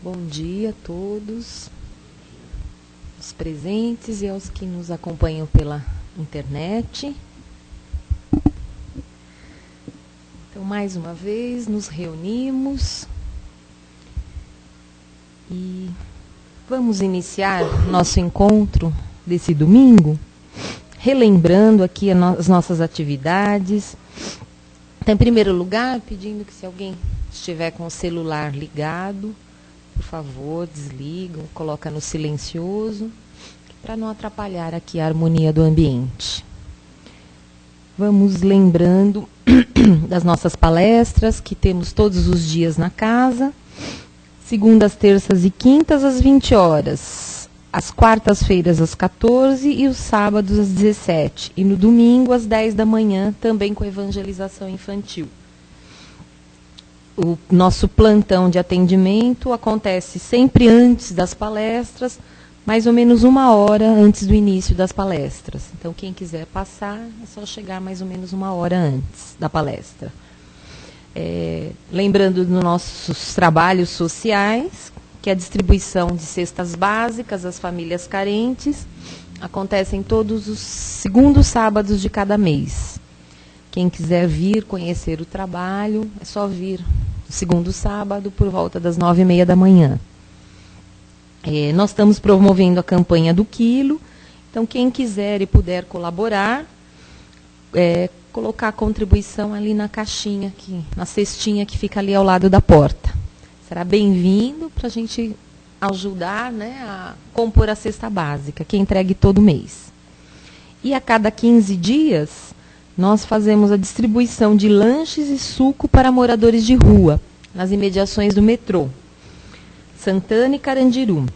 Bom dia a todos, os presentes e aos que nos acompanham pela internet. Então, mais uma vez, nos reunimos e vamos iniciar nosso encontro desse domingo, relembrando aqui as nossas atividades. Então, em primeiro lugar, pedindo que se alguém estiver com o celular ligado, por favor, desliga, coloca no silencioso, para não atrapalhar aqui a harmonia do ambiente. Vamos lembrando das nossas palestras, que temos todos os dias na casa, segundas, terças e quintas, às 20 horas, às quartas-feiras, às 14 e os sábados, às 17, e no domingo, às 10 da manhã, também com evangelização infantil. O nosso plantão de atendimento acontece sempre antes das palestras, mais ou menos 1 hora antes do início das palestras. Então, quem quiser passar, é só chegar mais ou menos 1 hora antes da palestra. Lembrando dos nossos trabalhos sociais, que a distribuição de cestas básicas às famílias carentes acontecem todos os segundos sábados de cada mês. Quem quiser vir conhecer o trabalho, é só vir no segundo sábado, por volta das 9h30 da manhã. Nós estamos promovendo a campanha do quilo, então quem quiser e puder colaborar, colocar a contribuição ali na caixinha, na cestinha que fica ali ao lado da porta. Será bem-vindo para a gente ajudar, né, a compor a cesta básica, que é entregue todo mês. E a cada 15 dias, nós fazemos a distribuição de lanches e suco para moradores de rua, nas imediações do metrô, Santana e Carandiru.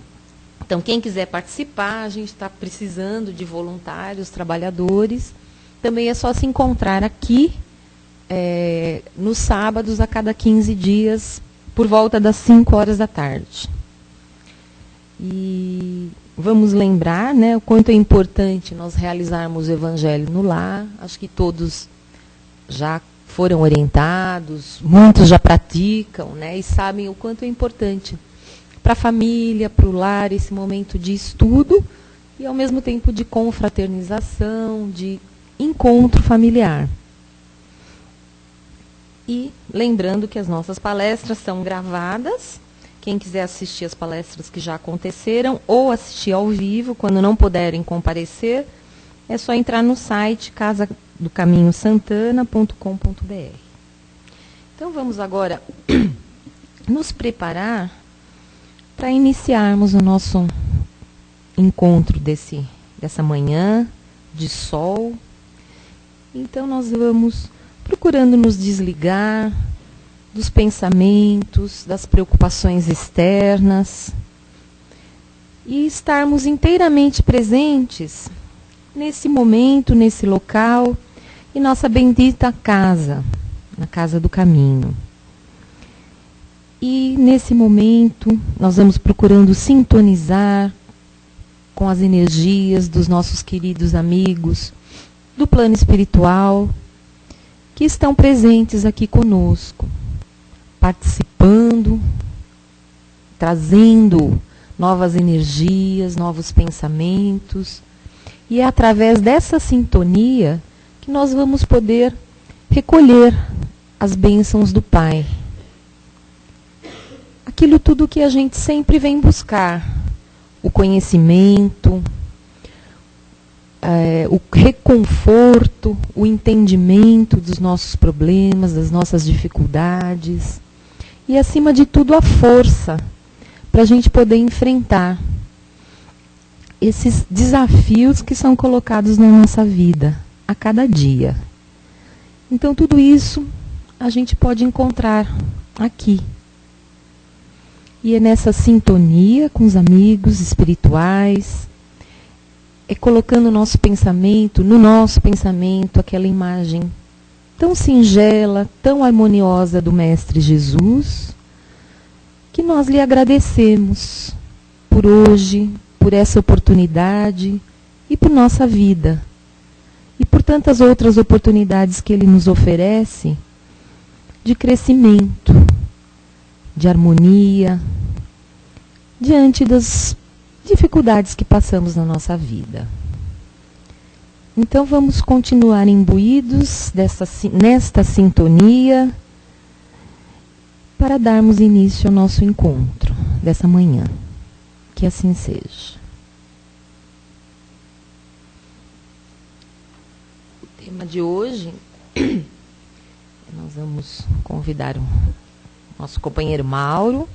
Então, quem quiser participar, a gente está precisando de voluntários, trabalhadores. Também é só se encontrar aqui, nos sábados, a cada 15 dias, por volta das 5 horas da tarde. E vamos lembrar, né, o quanto é importante nós realizarmos o Evangelho no lar. Acho que todos já foram orientados, muitos já praticam, né, e sabem o quanto é importante para a família, para o lar, esse momento de estudo e, ao mesmo tempo, de confraternização, de encontro familiar. E lembrando que as nossas palestras são gravadas. Quem quiser assistir as palestras que já aconteceram ou assistir ao vivo, quando não puderem comparecer, é só entrar no site casadocaminhosantana.com.br. Então, vamos agora nos preparar para iniciarmos o nosso encontro dessa manhã de sol. Então, nós vamos procurando nos desligar dos pensamentos, das preocupações externas, e estarmos inteiramente presentes nesse momento, nesse local, em nossa bendita casa, na casa do caminho. E nesse momento, nós vamos procurando sintonizar com as energias dos nossos queridos amigos do plano espiritual, que estão presentes aqui conosco, participando, trazendo novas energias, novos pensamentos. E é através dessa sintonia que nós vamos poder recolher as bênçãos do Pai. Aquilo tudo que a gente sempre vem buscar, o conhecimento, o reconforto, o entendimento dos nossos problemas, das nossas dificuldades. E, acima de tudo, a força para a gente poder enfrentar esses desafios que são colocados na nossa vida, a cada dia. Então, tudo isso a gente pode encontrar aqui. E é nessa sintonia com os amigos espirituais, colocando no nosso pensamento, aquela imagem tão singela, tão harmoniosa do Mestre Jesus, que nós lhe agradecemos por hoje, por essa oportunidade e por nossa vida. E por tantas outras oportunidades que Ele nos oferece de crescimento, de harmonia, diante das dificuldades que passamos na nossa vida. Então vamos continuar imbuídos nesta sintonia para darmos início ao nosso encontro dessa manhã. Que assim seja. O tema de hoje, nós vamos convidar o nosso companheiro Mauro,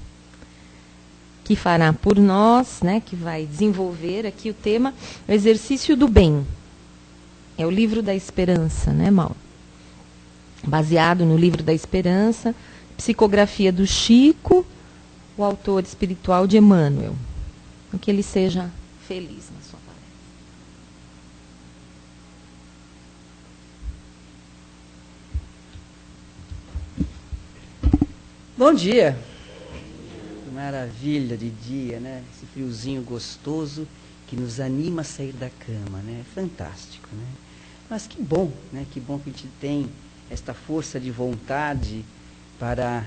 que fará por nós, né, que vai desenvolver aqui o tema, o exercício do bem. É o livro da esperança, né, Mauro? Baseado no livro da esperança, psicografia do Chico, o autor espiritual de Emmanuel. Então, que ele seja feliz na sua palestra. Bom dia! Maravilha de dia, né? Esse friozinho gostoso que nos anima a sair da cama, né? Fantástico, né? Mas que bom, né? Que bom que a gente tem esta força de vontade para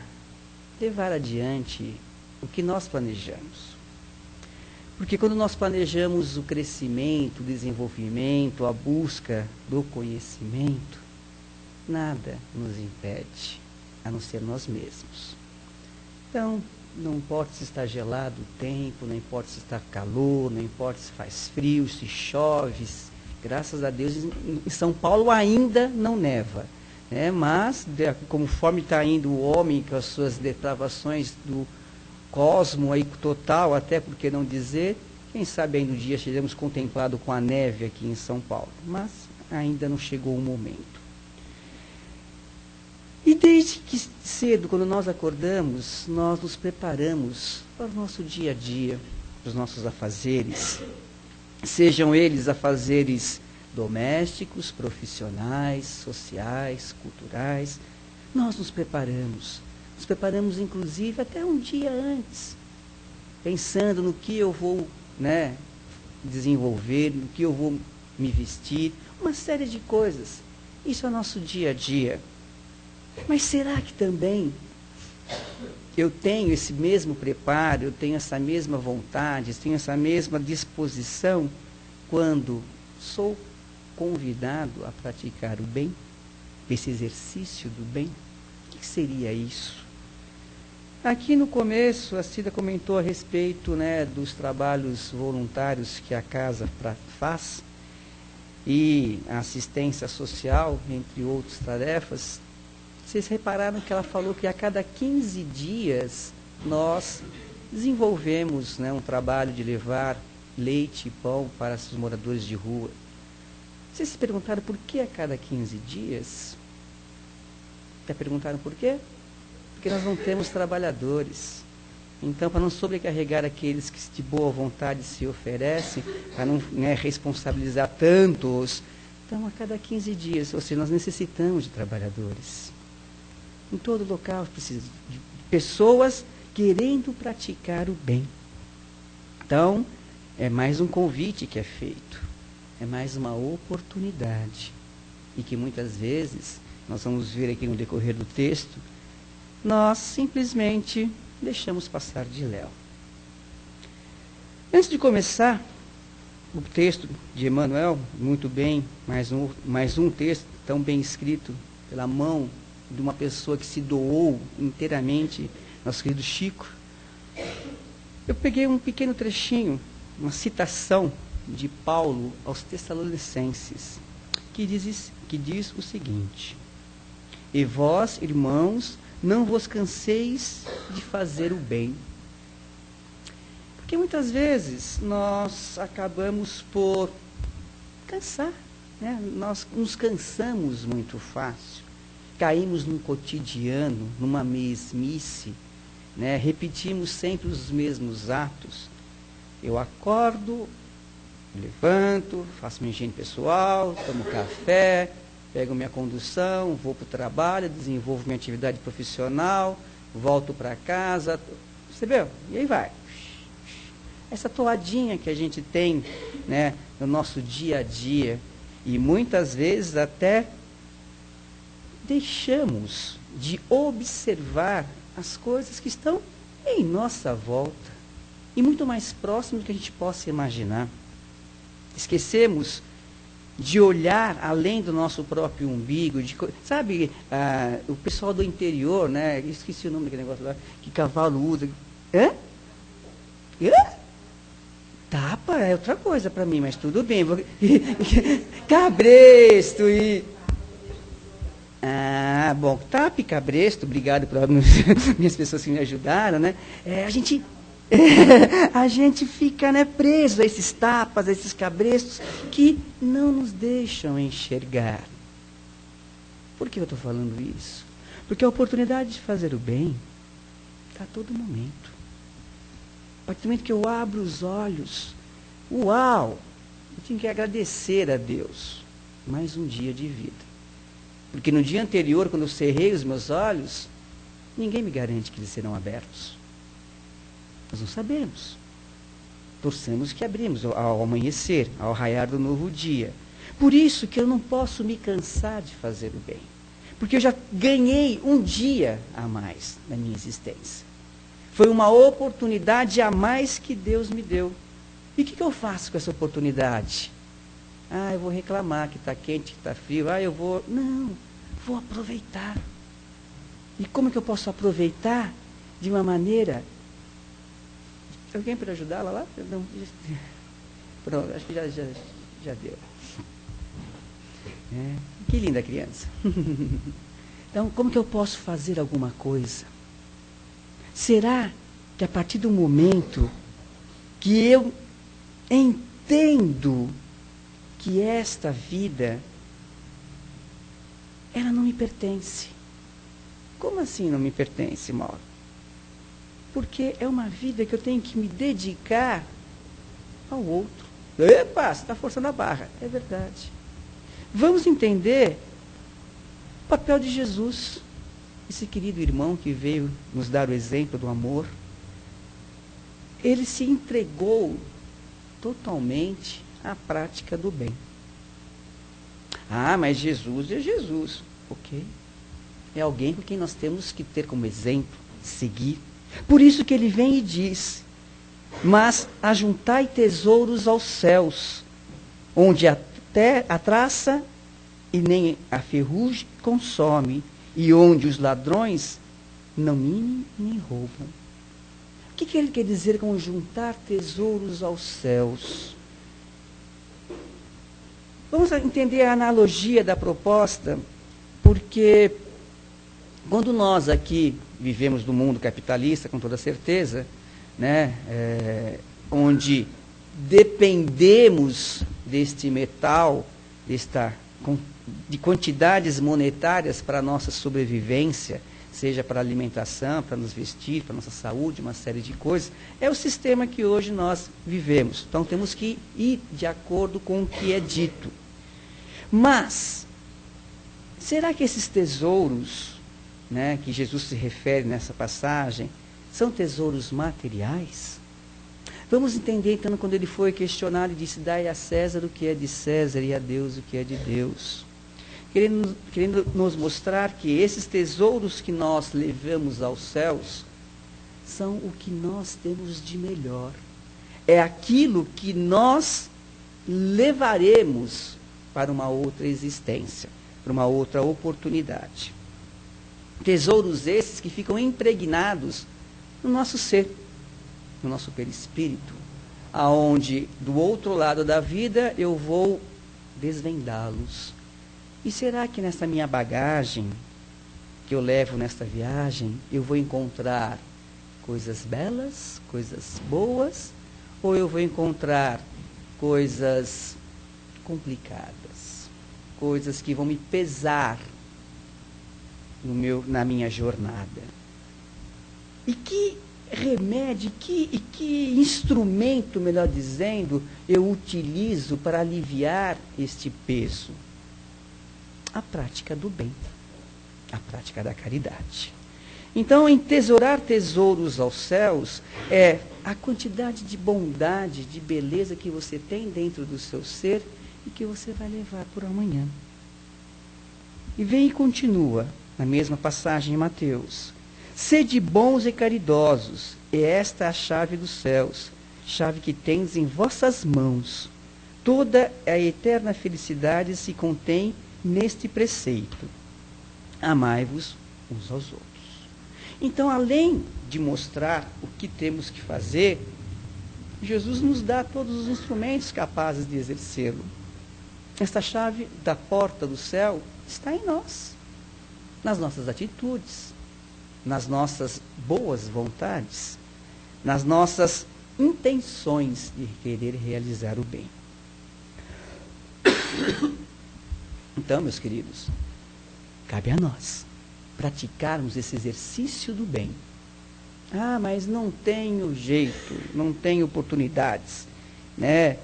levar adiante o que nós planejamos. Porque quando nós planejamos o crescimento, o desenvolvimento, a busca do conhecimento, nada nos impede, a não ser nós mesmos. Então, não importa se está gelado o tempo, não importa se está calor, não importa se faz frio, se chove, graças a Deus, em São Paulo ainda não neva. Né? Mas, conforme está indo o homem com as suas depravações do cosmo aí total, até por que não dizer, quem sabe ainda um dia seremos contemplados com a neve aqui em São Paulo. Mas ainda não chegou o momento. E desde que cedo, quando nós acordamos, nós nos preparamos para o nosso dia a dia, para os nossos afazeres, sejam eles afazeres domésticos, profissionais, sociais, culturais. Nós nos preparamos inclusive até um dia antes, pensando no que eu vou, né, desenvolver, no que eu vou me vestir, uma série de coisas. Isso é o nosso dia a dia. Mas será que também eu tenho esse mesmo preparo, eu tenho essa mesma vontade, eu tenho essa mesma disposição quando sou convidado a praticar o bem, esse exercício do bem? O que seria isso? Aqui no começo, a Cida comentou a respeito, né, dos trabalhos voluntários que a casa faz e a assistência social, entre outras tarefas. Vocês repararam que ela falou que a cada 15 dias nós desenvolvemos, né, um trabalho de levar leite e pão para os moradores de rua. Vocês se perguntaram por que a cada 15 dias? Já perguntaram por quê? Porque nós não temos trabalhadores. Então, para não sobrecarregar aqueles que de boa vontade se oferecem, para não, né, responsabilizar tantos, então a cada 15 dias, ou seja, nós necessitamos de trabalhadores. Em todo local precisa de pessoas querendo praticar o bem. Então, é mais um convite que é feito. É mais uma oportunidade. E que muitas vezes, nós vamos ver aqui no decorrer do texto, nós simplesmente deixamos passar de léu. Antes de começar, o texto de Emmanuel, muito bem, mais um texto tão bem escrito pela mão de uma pessoa que se doou inteiramente, nosso querido Chico. Eu peguei um pequeno trechinho, uma citação de Paulo aos Tessalonicenses, que diz o seguinte: E vós, irmãos, não vos canseis de fazer o bem. Porque muitas vezes nós acabamos por cansar, né? Nós nos cansamos muito fácil. Caímos num cotidiano, numa mesmice, né? Repetimos sempre os mesmos atos. Eu acordo, levanto, faço minha higiene pessoal, tomo café, pego minha condução, vou para o trabalho, desenvolvo minha atividade profissional, volto para casa, percebeu? E aí vai. Essa toadinha que a gente tem, né, no nosso dia a dia, e muitas vezes até deixamos de observar as coisas que estão em nossa volta. e muito mais próximo do que a gente possa imaginar. Esquecemos de olhar além do nosso próprio umbigo, sabe, o pessoal do interior, né? Esqueci o nome daquele negócio lá, que cavalo usa. Hã? Tapa é outra coisa para mim, mas tudo bem. Cabresto e... Ah, bom, tapa e cabresto, obrigado para minhas pessoas que me ajudaram, né? A gente fica, né, preso a esses tapas, a esses cabrestos que não nos deixam enxergar. Por que eu estou falando isso? Porque a oportunidade de fazer o bem está a todo momento. A partir do momento que eu abro os olhos, uau! Eu tenho que agradecer a Deus. Mais um dia de vida. Porque no dia anterior, quando eu cerrei os meus olhos, ninguém me garante que eles serão abertos. Nós não sabemos. Torcemos que abrimos ao amanhecer, ao raiar do novo dia. Por isso que eu não posso me cansar de fazer o bem. Porque eu já ganhei um dia a mais na minha existência. Foi uma oportunidade a mais que Deus me deu. E o que eu faço com essa oportunidade? Ah, eu vou reclamar que está quente, que está frio. Ah, eu vou... Não, vou aproveitar. E como que eu posso aproveitar de uma maneira... Alguém para ajudá-la lá? Não. Pronto, acho que já deu. Que linda criança. Então, como que eu posso fazer alguma coisa? Será que a partir do momento que eu entendo que esta vida, ela não me pertence? Como assim não me pertence, Mauro? Porque é uma vida que eu tenho que me dedicar ao outro. Epa, você está forçando a barra. É verdade. Vamos entender o papel de Jesus, esse querido irmão que veio nos dar o exemplo do amor. Ele se entregou totalmente à prática do bem. Ah, mas Jesus é Jesus. Ok. É alguém com quem nós temos que ter como exemplo, seguir. Por isso que ele vem e diz: mas ajuntai tesouros aos céus, onde até a traça e nem a ferrugem consome, e onde os ladrões não minem nem roubam. O que ele quer dizer com juntar tesouros aos céus? Vamos entender a analogia da proposta, porque quando nós aqui vivemos no mundo capitalista, com toda certeza, né, onde dependemos deste metal, de quantidades monetárias para a nossa sobrevivência, seja para alimentação, para nos vestir, para a nossa saúde, uma série de coisas, é o sistema que hoje nós vivemos. Então temos que ir de acordo com o que é dito. Mas, será que esses tesouros, né, que Jesus se refere nessa passagem, são tesouros materiais? Vamos entender então quando ele foi questionado e disse: dai a César o que é de César e a Deus o que é de Deus. Querendo nos mostrar que esses tesouros que nós levamos aos céus são o que nós temos de melhor. É aquilo que nós levaremos para uma outra existência, para uma outra oportunidade. Tesouros esses que ficam impregnados no nosso ser, no nosso perispírito, aonde do outro lado da vida eu vou desvendá-los. E será que nessa minha bagagem que eu levo nesta viagem, eu vou encontrar coisas belas, coisas boas, ou eu vou encontrar coisas complicadas, coisas que vão me pesar na minha jornada? E que remédio, que instrumento, melhor dizendo, eu utilizo para aliviar este peso? A prática do bem, a prática da caridade. Então, entesourar tesouros aos céus é a quantidade de bondade, de beleza que você tem dentro do seu ser e que você vai levar por amanhã. E vem e continua, na mesma passagem em Mateus: Sede bons e caridosos, e esta é a chave dos céus, chave que tendes em vossas mãos. Toda a eterna felicidade se contém neste preceito. Amai-vos uns aos outros. Então, além de mostrar o que temos que fazer, Jesus nos dá todos os instrumentos capazes de exercê-lo. Esta chave da porta do céu está em nós, nas nossas atitudes, nas nossas boas vontades, nas nossas intenções de querer realizar o bem. Então, meus queridos, cabe a nós praticarmos esse exercício do bem. Ah, mas não tenho jeito, não tenho oportunidades, né?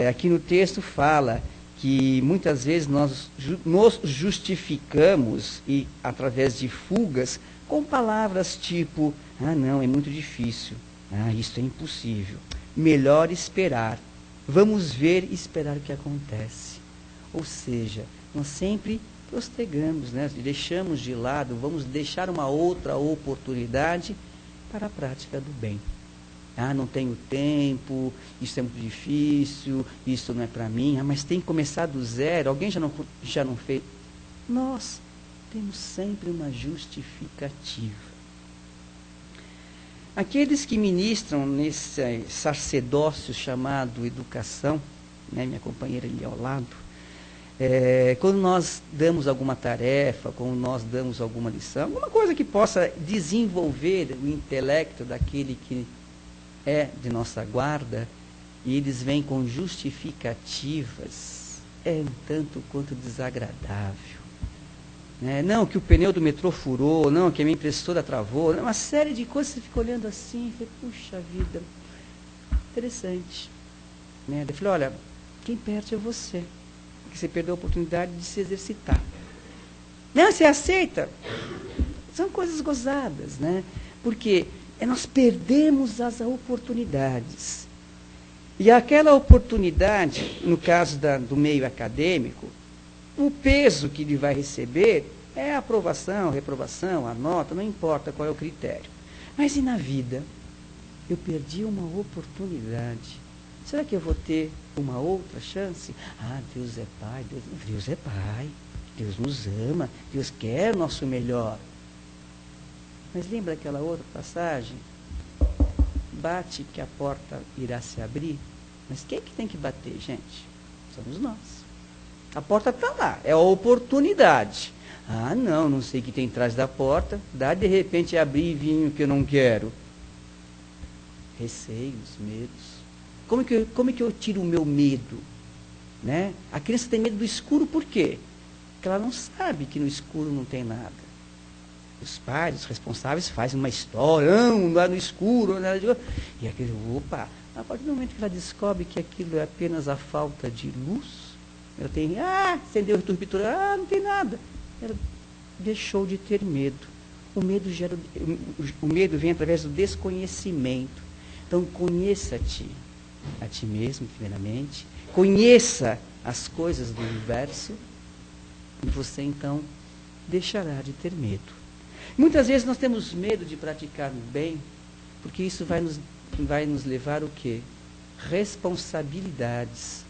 Aqui no texto fala que muitas vezes nós nos justificamos e através de fugas com palavras tipo: ah, não, é muito difícil, ah, isso é impossível, melhor esperar, vamos ver e esperar o que acontece. Ou seja, nós sempre postergamos, né? Deixamos de lado, vamos deixar uma outra oportunidade para a prática do bem. Ah, não tenho tempo, isso é muito difícil, isso não é para mim, ah, mas tem que começar do zero, alguém já não fez? Nós temos sempre uma justificativa. Aqueles que ministram nesse sacerdócio chamado educação, né, minha companheira ali ao lado, quando nós damos alguma tarefa, quando nós damos alguma lição, alguma coisa que possa desenvolver o intelecto daquele que é de nossa guarda, e eles vêm com justificativas, é um tanto quanto desagradável. Não, que o pneu do metrô furou, não, que a minha impressora travou, uma série de coisas, você fica olhando assim, e puxa vida, interessante. Eu falei, olha, quem perde é você, porque você perdeu a oportunidade de se exercitar. Não, você aceita? São coisas gozadas, né? Porque nós perdemos as oportunidades. E aquela oportunidade, no caso do meio acadêmico, o peso que ele vai receber é a aprovação, reprovação, a nota, não importa qual é o critério. Mas e na vida? Eu perdi uma oportunidade. Será que eu vou ter uma outra chance? Ah, Deus é Pai, Deus é Pai, Deus nos ama, Deus quer o nosso melhor. Mas lembra aquela outra passagem? Bate que a porta irá se abrir. Mas quem é que tem que bater, gente? Somos nós. A porta está lá, é a oportunidade. Ah, não sei o que tem atrás da porta. Dá de repente abrir e vir o que eu não quero. Receios, medos. Como é que eu tiro o meu medo? Né? A criança tem medo do escuro por quê? Porque ela não sabe que no escuro não tem nada. Os pais, os responsáveis, fazem uma história, não, lá no escuro, e aquele, opa, a partir do momento que ela descobre que aquilo é apenas a falta de luz, ela tem, acendeu o interruptor, não tem nada. Ela deixou de ter medo. O medo vem através do desconhecimento. Então, conheça-te, a ti mesmo, primeiramente, conheça as coisas do universo, e você, então, deixará de ter medo. Muitas vezes nós temos medo de praticar o bem, porque isso vai nos levar o quê? Responsabilidades.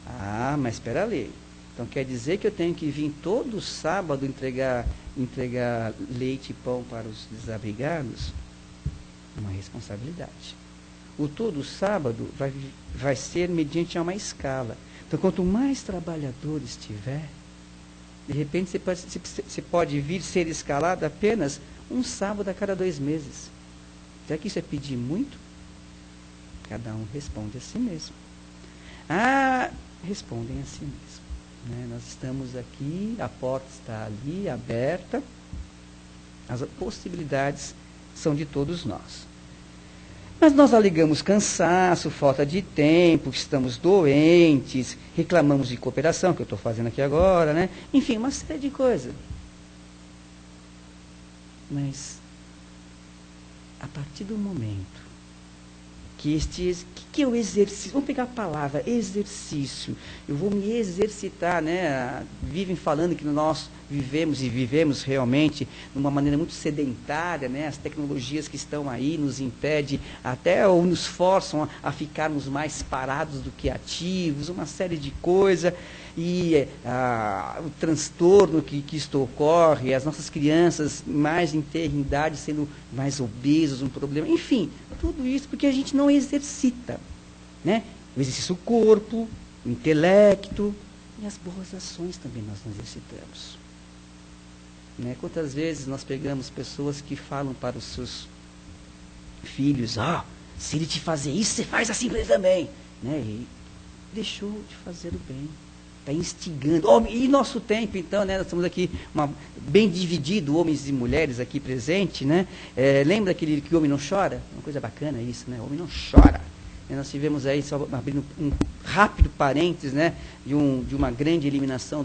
Ah, mas espera aí. Então quer dizer que eu tenho que vir todo sábado entregar leite e pão para os desabrigados? Uma responsabilidade. O todo sábado vai ser mediante uma escala. Então quanto mais trabalhadores tiver, de repente você pode vir ser escalado apenas um sábado a cada 2 meses. Será que isso é pedir muito? Cada um responde a si mesmo. Respondem a si mesmo. Né? Nós estamos aqui, a porta está ali, aberta. As possibilidades são de todos nós. Mas nós alegamos cansaço, falta de tempo, que estamos doentes, reclamamos de cooperação, que eu estou fazendo aqui agora, né? Enfim, uma série de coisas. Mas, a partir do momento que é o exercício? Vamos pegar a palavra, exercício. Eu vou me exercitar, né? Vivem falando que nós vivemos realmente de uma maneira muito sedentária, né? As tecnologias que estão aí nos impedem até ou nos forçam a ficarmos mais parados do que ativos, uma série de coisas. E o transtorno que isto ocorre, as nossas crianças mais em idade sendo mais obesos, um problema, enfim, tudo isso porque a gente não exercita, né? O exercício do corpo, o intelecto e as boas ações também nós não exercitamos. Né? Quantas vezes nós pegamos pessoas que falam para os seus filhos, se ele te fazer isso, você faz assim para ele também, né? E deixou de fazer o bem. Está instigando. E nosso tempo, então, né, nós estamos aqui bem dividido, homens e mulheres aqui presentes, né? Lembra aquele que o homem não chora? Uma coisa bacana isso, né? O homem não chora. Nós tivemos aí, só abrindo um rápido parênteses, né, de uma grande eliminação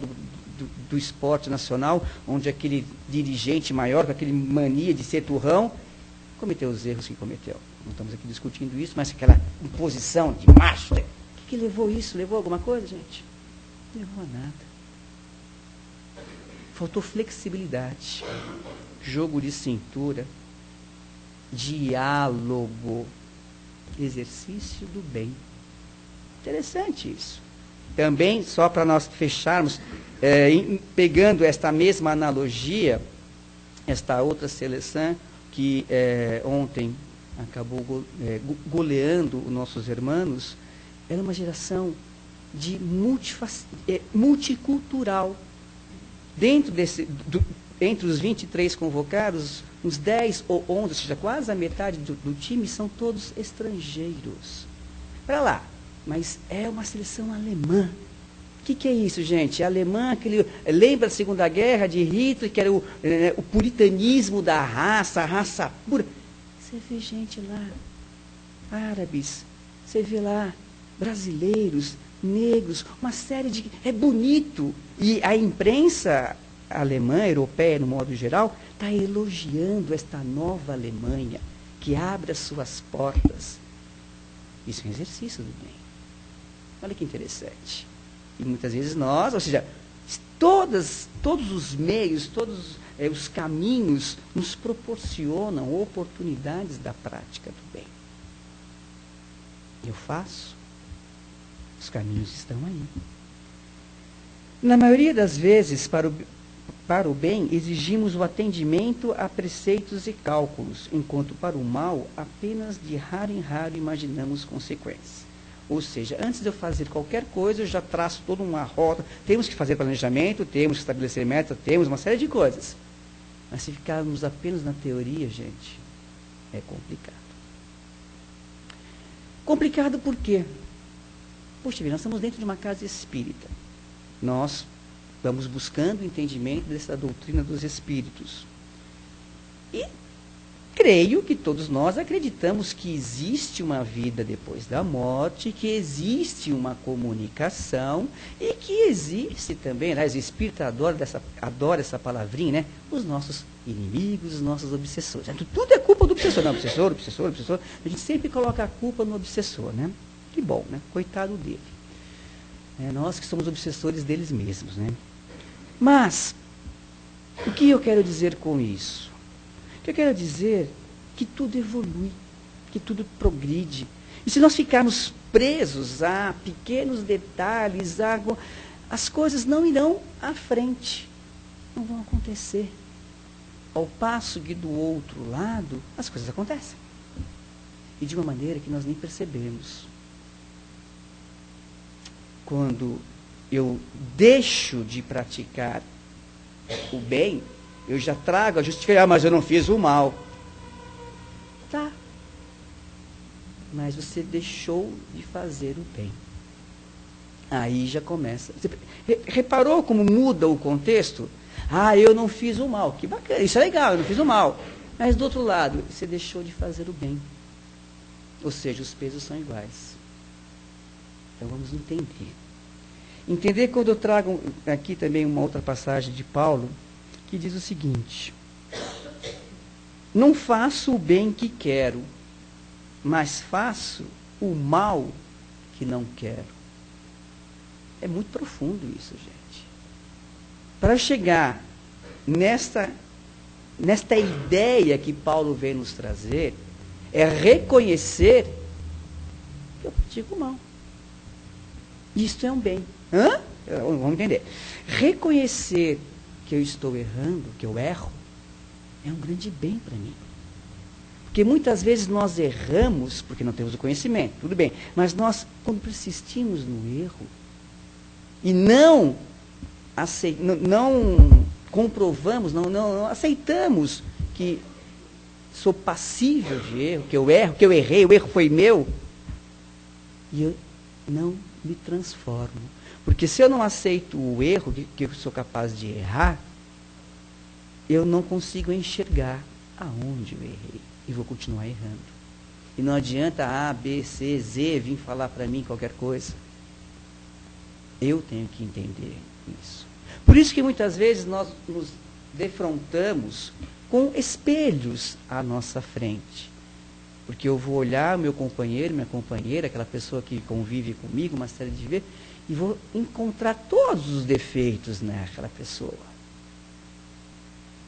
do esporte nacional, onde aquele dirigente maior, com aquele mania de ser turrão, cometeu os erros que cometeu. Não estamos aqui discutindo isso, mas aquela imposição de macho. O que levou isso? Levou alguma coisa, gente? Não levou a nada. Faltou flexibilidade, jogo de cintura, diálogo, exercício do bem. Interessante isso. Também, só para nós fecharmos, pegando esta mesma analogia, esta outra seleção que ontem acabou goleando os nossos irmãos, era uma geração de multicultural. Entre os 23 convocados, uns 10 ou 11, ou seja, quase a metade do time, são todos estrangeiros. Para lá, mas é uma seleção alemã. O que é isso, gente? Alemã, lembra da Segunda Guerra de Hitler, que era o puritanismo da raça, a raça pura. Você vê gente lá, árabes, você vê lá brasileiros, negros, uma série de... É bonito. E a imprensa alemã, europeia, no modo geral, está elogiando esta nova Alemanha, que abre as suas portas. Isso é um exercício do bem. Olha que interessante. E muitas vezes nós, ou seja, todos os meios, todos os caminhos nos proporcionam oportunidades da prática do bem. Eu faço. Os caminhos estão aí. Na maioria das vezes, para o bem, exigimos o atendimento a preceitos e cálculos, enquanto para o mal, apenas de raro em raro imaginamos consequências. Ou seja, antes de eu fazer qualquer coisa, eu já traço toda uma rota. Temos que fazer planejamento, temos que estabelecer metas, temos uma série de coisas. Mas se ficarmos apenas na teoria, gente, é complicado. Complicado por quê? Poxa vida, nós estamos dentro de uma casa espírita. Nós vamos buscando o entendimento dessa doutrina dos espíritos. E creio que todos nós acreditamos que existe uma vida depois da morte, que existe uma comunicação e que existe também, aliás, o espírito adora essa palavrinha, né? Os nossos inimigos, os nossos obsessores. Tudo é culpa do obsessor. Não, obsessor. A gente sempre coloca a culpa no obsessor, né? Que bom, né? Coitado dele. Nós que somos obsessores deles mesmos, né? Mas, o que eu quero dizer com isso? O que eu quero dizer que tudo evolui, que tudo progride. E se nós ficarmos presos a pequenos detalhes, as coisas não irão à frente, não vão acontecer. Ao passo que do outro lado, as coisas acontecem. E de uma maneira que nós nem percebemos. Quando eu deixo de praticar o bem, eu já trago a justificação, mas eu não fiz o mal. Tá. Mas você deixou de fazer o bem. Aí já começa. Você reparou como muda o contexto? Eu não fiz o mal. Que bacana, isso é legal, eu não fiz o mal. Mas do outro lado, você deixou de fazer o bem. Ou seja, os pesos são iguais. Então vamos entender. Entender quando eu trago aqui também uma outra passagem de Paulo, que diz o seguinte: não faço o bem que quero, mas faço o mal que não quero. É muito profundo isso, gente. Para chegar nesta ideia que Paulo vem nos trazer, é reconhecer que eu pratico o mal. Isto é um bem. Vamos entender. Reconhecer que eu estou errando, que eu erro, é um grande bem para mim. Porque muitas vezes nós erramos porque não temos o conhecimento, tudo bem. Mas nós, quando persistimos no erro e não comprovamos, não aceitamos que sou passível de erro, que eu erro, que eu errei, o erro foi meu, e eu não me transformo. Porque se eu não aceito o erro, que eu sou capaz de errar, eu não consigo enxergar aonde eu errei. E vou continuar errando. E não adianta A, B, C, Z vir falar para mim qualquer coisa. Eu tenho que entender isso. Por isso que muitas vezes nós nos defrontamos com espelhos à nossa frente. Porque eu vou olhar meu companheiro, minha companheira, aquela pessoa que convive comigo, uma série de vezes, e vou encontrar todos os defeitos naquela pessoa.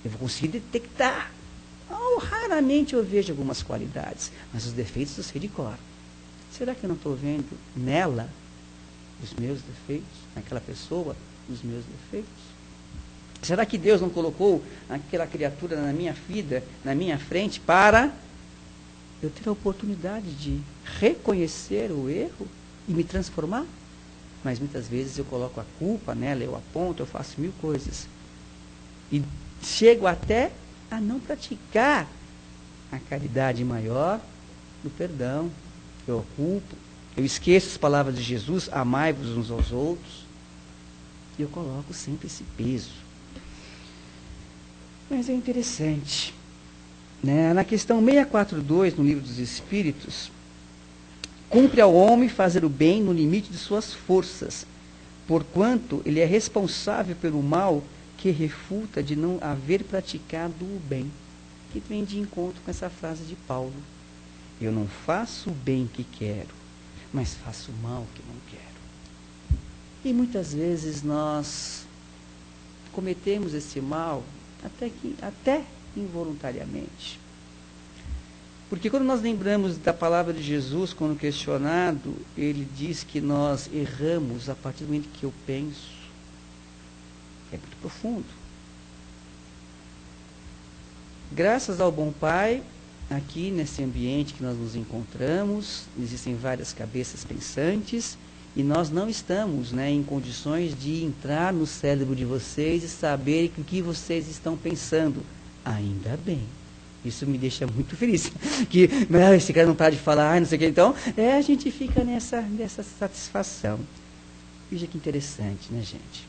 Eu vou conseguir detectar. Raramente eu vejo algumas qualidades, mas os defeitos eu sei de cor. Será que eu não estou vendo nela os meus defeitos? Naquela pessoa, os meus defeitos? Será que Deus não colocou aquela criatura na minha vida, na minha frente, para eu ter a oportunidade de reconhecer o erro e me transformar? Mas muitas vezes eu coloco a culpa nela, eu aponto, eu faço mil coisas. E chego até a não praticar a caridade maior do perdão. Eu culpo, eu esqueço as palavras de Jesus, amai-vos uns aos outros. E eu coloco sempre esse peso. Mas é interessante, né? Na questão 642, no Livro dos Espíritos, cumpre ao homem fazer o bem no limite de suas forças, porquanto ele é responsável pelo mal que refuta de não haver praticado o bem, que vem de encontro com essa frase de Paulo. Eu não faço o bem que quero, mas faço o mal que não quero. E muitas vezes nós cometemos esse mal até involuntariamente. Porque quando nós lembramos da palavra de Jesus, quando questionado, ele diz que nós erramos a partir do momento que eu penso. É muito profundo. Graças ao bom Pai, aqui nesse ambiente que nós nos encontramos, existem várias cabeças pensantes, e nós não estamos, em condições de entrar no cérebro de vocês e saber o que vocês estão pensando. Ainda bem. Isso me deixa muito feliz. Que esse cara não para de falar, não sei o que. Então, a gente fica nessa satisfação. Veja que interessante, né, gente?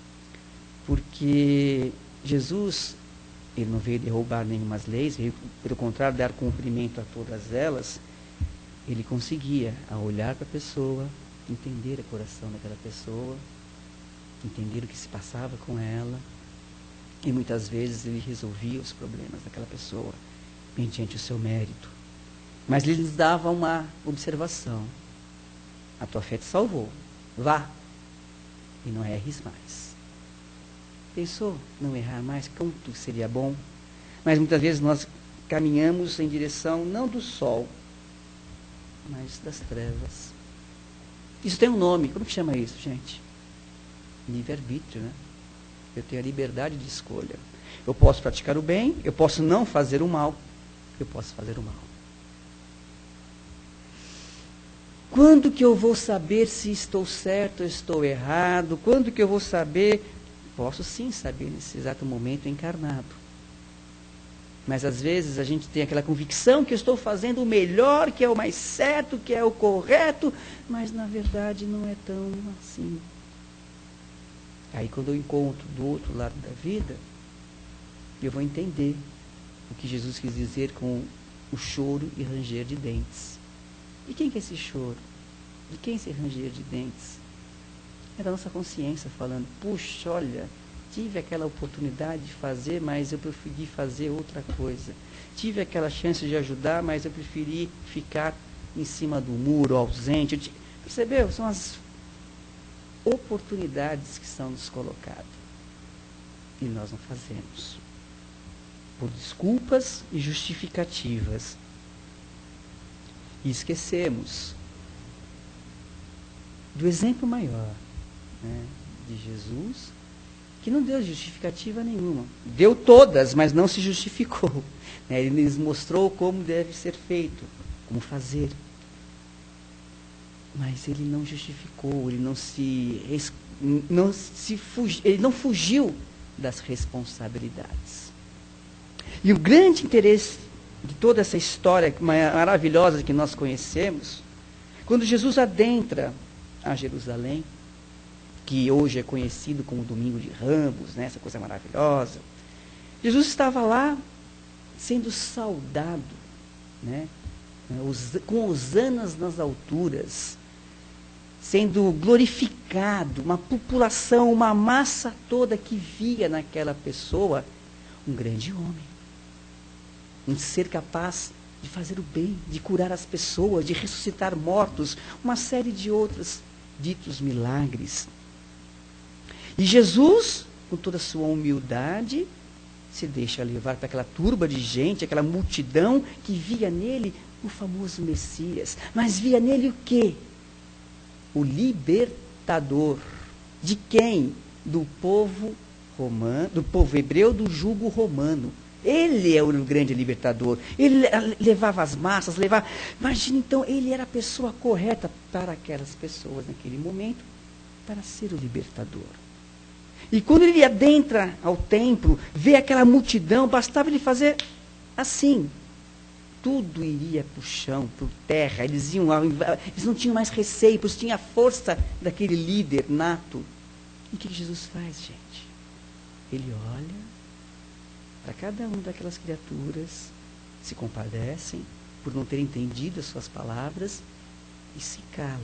Porque Jesus, ele não veio derrubar nenhuma leis, veio, pelo contrário, dar cumprimento a todas elas. Ele conseguia, ao olhar para a pessoa, entender o coração daquela pessoa, entender o que se passava com ela, e muitas vezes ele resolvia os problemas daquela pessoa, mediante o seu mérito. Mas ele lhes dava uma observação: a tua fé te salvou, vá, e não erres mais. Pensou não errar mais? Quanto seria bom? Mas muitas vezes nós caminhamos em direção não do sol, mas das trevas. Isso tem um nome. Como que chama isso, gente? Livre-arbítrio, né? Eu tenho a liberdade de escolha. Eu posso praticar o bem, eu posso não fazer o mal, eu posso fazer o mal. Quando que eu vou saber se estou certo ou estou errado? Quando que eu vou saber? Posso sim saber nesse exato momento encarnado. Mas às vezes a gente tem aquela convicção que eu estou fazendo o melhor, que é o mais certo, que é o correto, mas na verdade não é tão assim. Aí quando eu encontro do outro lado da vida, eu vou entender o que Jesus quis dizer com o choro e ranger de dentes. De quem que é esse choro? De quem esse ranger de dentes? É da nossa consciência falando: puxa, olha, tive aquela oportunidade de fazer, mas eu preferi fazer outra coisa. Tive aquela chance de ajudar, mas eu preferi ficar em cima do muro, ausente. Percebeu? São as oportunidades que são nos colocadas. E nós não fazemos. Por desculpas e justificativas. E esquecemos do exemplo maior, né, de Jesus, que não deu justificativa nenhuma. Deu todas, mas não se justificou. Né? Ele nos mostrou como deve ser feito, como fazer. Mas ele não justificou, ele ele não fugiu das responsabilidades. E o grande interesse de toda essa história maravilhosa que nós conhecemos, quando Jesus adentra a Jerusalém, que hoje é conhecido como Domingo de Ramos, né, essa coisa maravilhosa, Jesus estava lá sendo saudado, né, com hosanas nas alturas, sendo glorificado, uma população, uma massa toda que via naquela pessoa um grande homem, um ser capaz de fazer o bem, de curar as pessoas, de ressuscitar mortos, uma série de outros ditos milagres. E Jesus, com toda a sua humildade, se deixa levar para aquela turba de gente, aquela multidão que via nele o famoso Messias. Mas via nele o quê? O libertador. De quem? Do povo romano, do povo hebreu, do jugo romano. Ele é o grande libertador. Ele levava as massas, levava... Imagina, então, ele era a pessoa correta para aquelas pessoas naquele momento, para ser o libertador. E quando ele adentra ao templo, vê aquela multidão, bastava ele fazer assim. Tudo iria para o chão, por terra. Eles não tinham mais receio, pois tinha a força daquele líder nato. E o que Jesus faz, gente? Ele olha para cada uma daquelas criaturas, se compadecem por não ter entendido as suas palavras e se cala,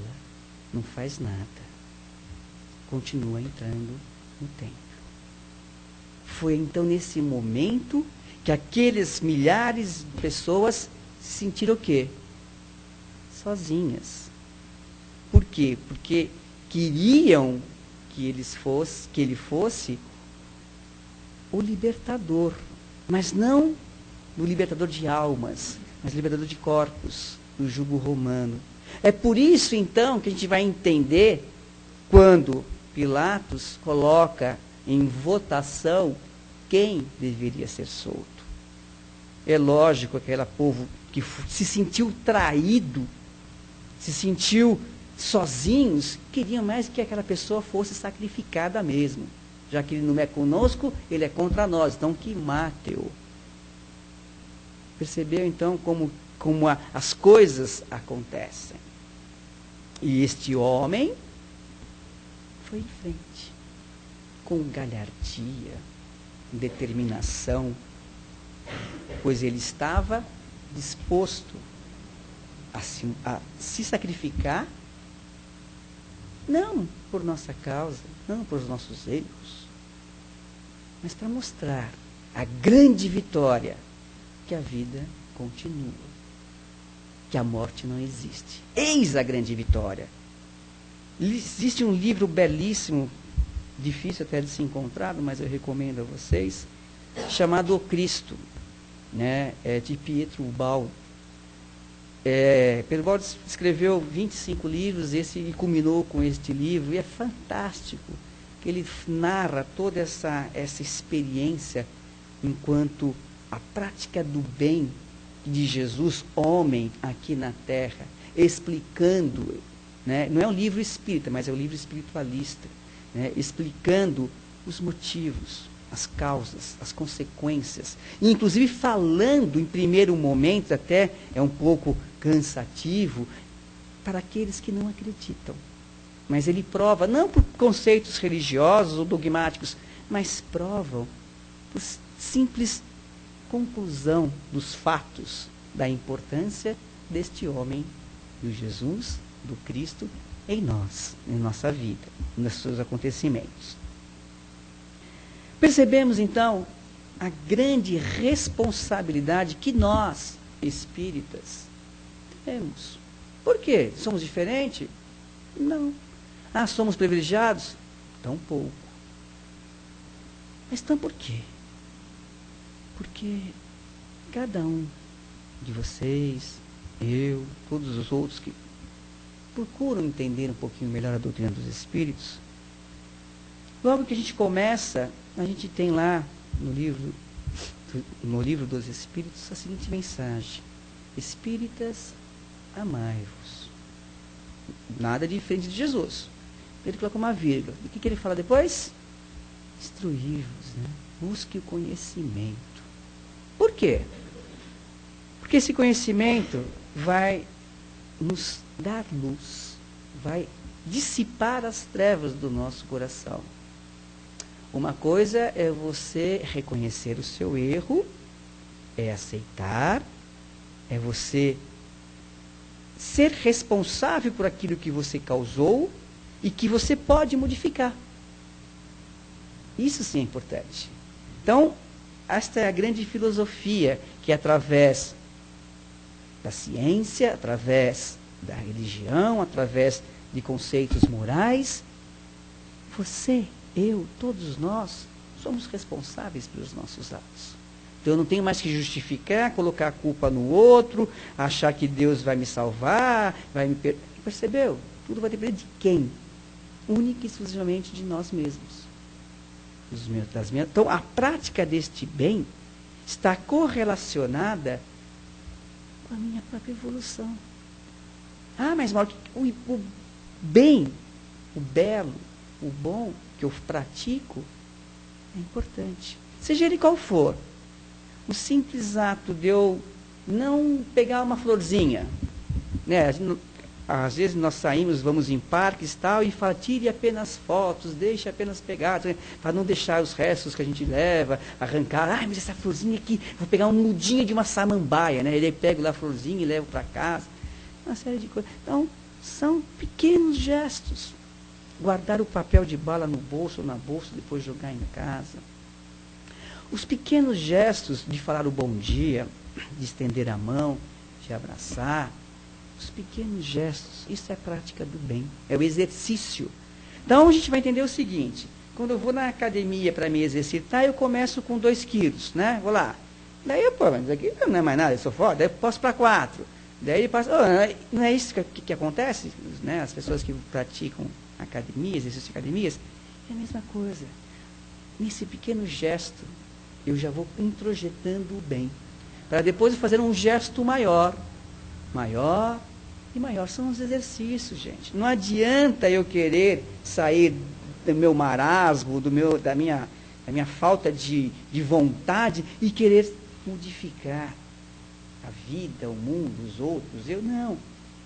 não faz nada. Continua entrando no templo. Foi então nesse momento que aqueles milhares de pessoas se sentiram o quê? Sozinhas. Por quê? Porque queriam que ele fosse o libertador, mas não o libertador de almas, mas o libertador de corpos, do jugo romano. É por isso, então, que a gente vai entender quando Pilatos coloca em votação quem deveria ser solto. É lógico, aquele povo que se sentiu traído, se sentiu sozinhos, queriam mais que aquela pessoa fosse sacrificada mesmo. Já que ele não é conosco, ele é contra nós. Então, que mate-o. Percebeu, então, como as coisas acontecem. E este homem foi em frente, com galhardia, determinação, pois ele estava disposto a se sacrificar, não por nossa causa, não por nossos erros, mas para mostrar a grande vitória, que a vida continua, que a morte não existe. Eis a grande vitória. Existe um livro belíssimo, difícil até de ser encontrado, mas eu recomendo a vocês, chamado O Cristo, né, de Pietro Ubaldo. Pedro Ubaldo escreveu 25 livros, e culminou com este livro, e é fantástico, que ele narra toda essa experiência enquanto a prática do bem de Jesus, homem, aqui na terra, explicando, né, não é um livro espírita, mas é um livro espiritualista, né, explicando os motivos, as causas, as consequências, e inclusive falando em primeiro momento, até é um pouco cansativo, para aqueles que não acreditam. Mas ele prova, não por conceitos religiosos ou dogmáticos, mas provam por simples conclusão dos fatos, da importância deste homem, do Jesus, do Cristo, em nós, em nossa vida, nos seus acontecimentos. Percebemos, então, a grande responsabilidade que nós, espíritas, temos Por quê? Somos diferentes? Não. Ah, somos privilegiados? Tão pouco. Mas então por quê? Porque cada um de vocês, eu, todos os outros que procuram entender um pouquinho melhor a doutrina dos Espíritos, logo que a gente começa, a gente tem lá no livro dos Espíritos a seguinte mensagem: Espíritas, amai-vos. Nada diferente de Jesus. Ele coloca uma vírgula. E o que ele fala depois? Instruir-vos, né? Busque o conhecimento. Por quê? Porque esse conhecimento vai nos dar luz, vai dissipar as trevas do nosso coração. Uma coisa é você reconhecer o seu erro, é aceitar, é você ser responsável por aquilo que você causou e que você pode modificar. Isso sim é importante. Então, esta é a grande filosofia que através da ciência, através da religião, através de conceitos morais, você, eu, todos nós, somos responsáveis pelos nossos atos. Então eu não tenho mais que justificar, colocar a culpa no outro, achar que Deus vai me salvar, vai me percebeu? Tudo vai depender de quem? Única e exclusivamente de nós mesmos. Então a prática deste bem está correlacionada com a minha própria evolução. Ah, mas Mauro, o bem, o belo, o bom que eu pratico é importante. Seja ele qual for. O simples ato de eu não pegar uma florzinha, né? Às vezes nós saímos, vamos em parques tal, e fala, tire apenas fotos, deixe apenas pegar, para não deixar os restos que a gente leva, arrancar. Ah, mas essa florzinha aqui, vou pegar um nudinho de uma samambaia, né? Ele pega lá a florzinha e leva para casa. Uma série de coisas. Então, são pequenos gestos. Guardar o papel de bala no bolso ou na bolsa, depois jogar em casa. Os pequenos gestos de falar o bom dia, de estender a mão, de abraçar, os pequenos gestos, isso é a prática do bem, é o exercício. Então a gente vai entender o seguinte: quando eu vou na academia para me exercitar, eu começo com 2 quilos, né? Vou lá. Daí eu, mas aqui não é mais nada, eu sou forte, daí eu posso para 4. Daí eu passo, não é isso que acontece, né? As pessoas que praticam academias, exercício de academias, é a mesma coisa. Nesse pequeno gesto, eu já vou introjetando o bem, para depois fazer um gesto maior, maior e maior. São os exercícios, gente. Não adianta eu querer sair do meu marasmo, da minha falta de vontade e querer modificar a vida, o mundo, os outros. Eu não.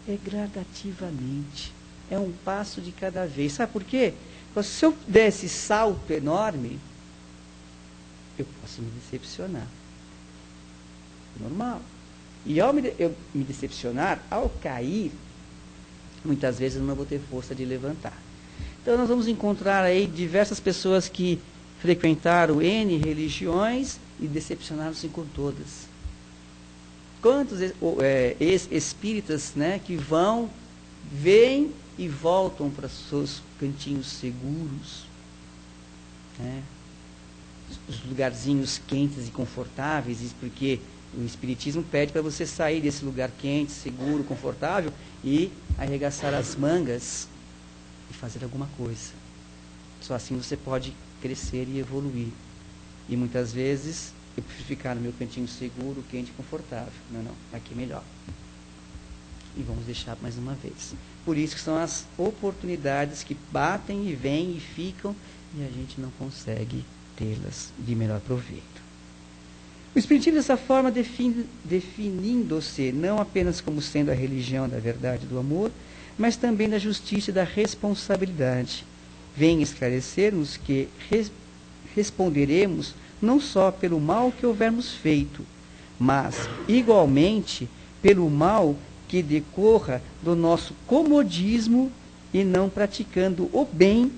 É gradativamente. É um passo de cada vez. Sabe por quê? Porque se eu der esse salto enorme, eu posso me decepcionar. Normal. E ao eu me decepcionar, ao cair, muitas vezes eu não vou ter força de levantar. Então nós vamos encontrar aí diversas pessoas que frequentaram N religiões e decepcionaram-se com todas. Quantos espíritas, né, que vão, vêm e voltam para seus cantinhos seguros, né, os lugarzinhos quentes e confortáveis, porque o Espiritismo pede para você sair desse lugar quente, seguro, confortável e arregaçar as mangas e fazer alguma coisa. Só assim você pode crescer e evoluir. E muitas vezes eu prefiro ficar no meu cantinho seguro, quente e confortável. Não, aqui é melhor. E vamos deixar mais uma vez. Por isso que são as oportunidades que batem e vêm e ficam e a gente não consegue tê-las de melhor proveito. O Espiritismo, dessa forma, definindo-se não apenas como sendo a religião da verdade e do amor, mas também da justiça e da responsabilidade, vem esclarecer-nos que responderemos não só pelo mal que houvermos feito, mas, igualmente, pelo mal que decorra do nosso comodismo e não praticando o bem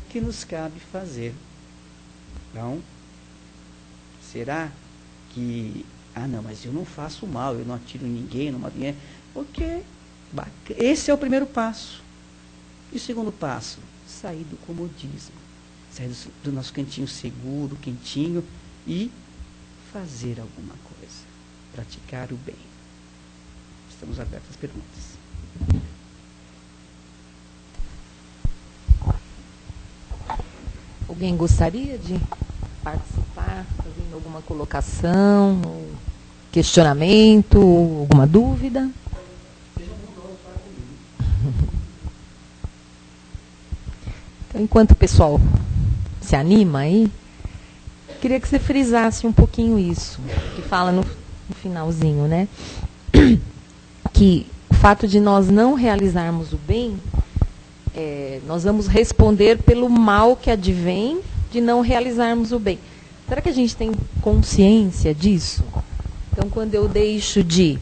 que nos cabe fazer. Então, será que, não, mas eu não faço mal, eu não atiro em ninguém, não mato ninguém. Ok, Esse é o primeiro passo. E o segundo passo? Sair do comodismo. Sair do nosso cantinho seguro, quentinho, e fazer alguma coisa. Praticar o bem. Estamos abertos às perguntas. Alguém gostaria de participar, fazendo alguma colocação, ou questionamento, ou alguma dúvida? Então, enquanto o pessoal se anima aí, queria que você frisasse um pouquinho isso, que fala no finalzinho, né? Que o fato de nós não realizarmos o bem, nós vamos responder pelo mal que advém de não realizarmos o bem. Será que a gente tem consciência disso? Então, quando eu deixo de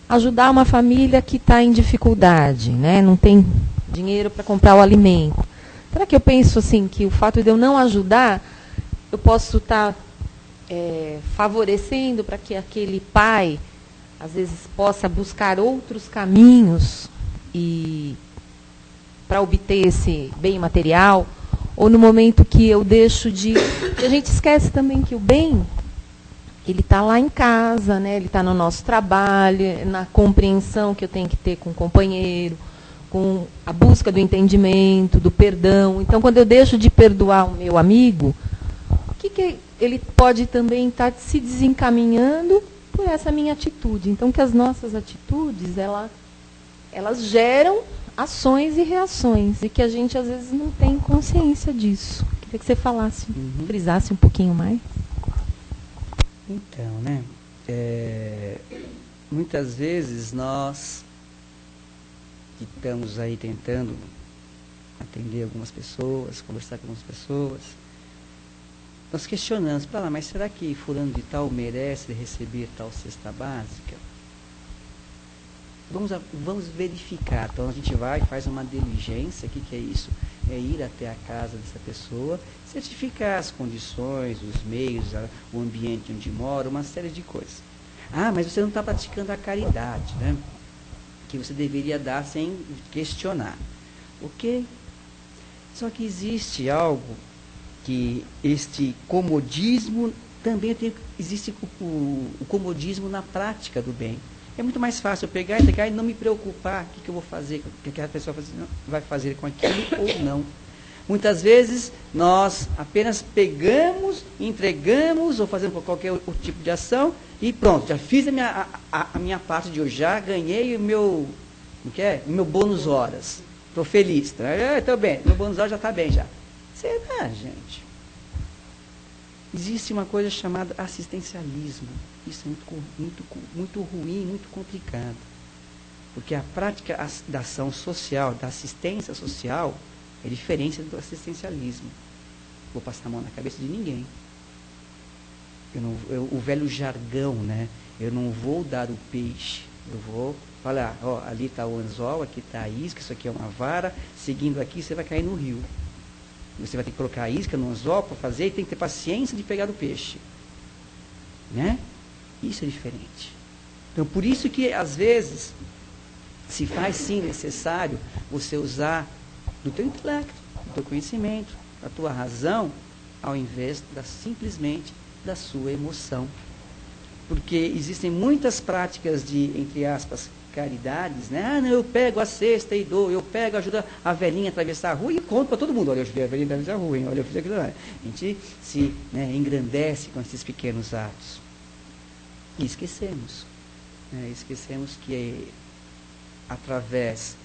ajudar uma família que está em dificuldade, né, não tem dinheiro para comprar o alimento, será que eu penso assim, que o fato de eu não ajudar, eu posso estar favorecendo para que aquele pai, às vezes, possa buscar outros caminhos para obter esse bem material, ou no momento que eu deixo de... A gente esquece também que o bem, ele está lá em casa, né? Ele está no nosso trabalho, na compreensão que eu tenho que ter com o companheiro, com a busca do entendimento, do perdão. Então, quando eu deixo de perdoar o meu amigo, o que ele pode também estar se desencaminhando por essa minha atitude? Então, que as nossas atitudes, elas geram ações e reações, e que a gente, às vezes, não tem consciência disso. Queria que você falasse, frisasse um pouquinho mais. Então, né? Muitas vezes nós que estamos aí tentando atender algumas pessoas, conversar com algumas pessoas, nós questionamos, mas será que fulano de tal merece receber tal cesta básica? Vamos verificar. Então a gente vai, faz uma diligência. O que é isso? É ir até a casa dessa pessoa, certificar as condições, os meios, o ambiente onde mora, uma série de coisas. Mas você não está praticando a caridade, né? Que você deveria dar sem questionar. Ok? Só que existe algo que este comodismo também existe o comodismo na prática do bem. É muito mais fácil eu pegar e não me preocupar o que eu vou fazer, o que aquela pessoa vai fazer com aquilo ou não. Muitas vezes nós apenas pegamos, entregamos ou fazemos qualquer outro tipo de ação e pronto, já fiz a minha parte de hoje, já ganhei o meu bônus horas. Estou feliz. Estou bem, meu bônus horas já está bem já. Será, gente? Existe uma coisa chamada assistencialismo. Isso é muito ruim, muito complicado. Porque a prática da ação social, da assistência social, é diferente do assistencialismo. Vou passar a mão na cabeça de ninguém. O velho jargão, né? Eu não vou dar o peixe. Eu vou falar, ali está o anzol, aqui está a isca, isso aqui é uma vara, seguindo aqui você vai cair no rio. Você vai ter que colocar a isca no anzol para fazer e tem que ter paciência de pegar o peixe. Né? Isso é diferente. Então, por isso que, às vezes, se faz, sim, necessário você usar do teu intelecto, do teu conhecimento, da tua razão, ao invés simplesmente da sua emoção. Porque existem muitas práticas de, entre aspas, caridades, né? Não, eu pego a cesta e dou, eu pego, ajudo a velhinha a atravessar a rua e conto para todo mundo, olha, eu ajudei a velhinha a atravessar a rua, hein? Olha, eu fiz aquilo lá. A gente se engrandece com esses pequenos atos. E esquecemos. Esquecemos que através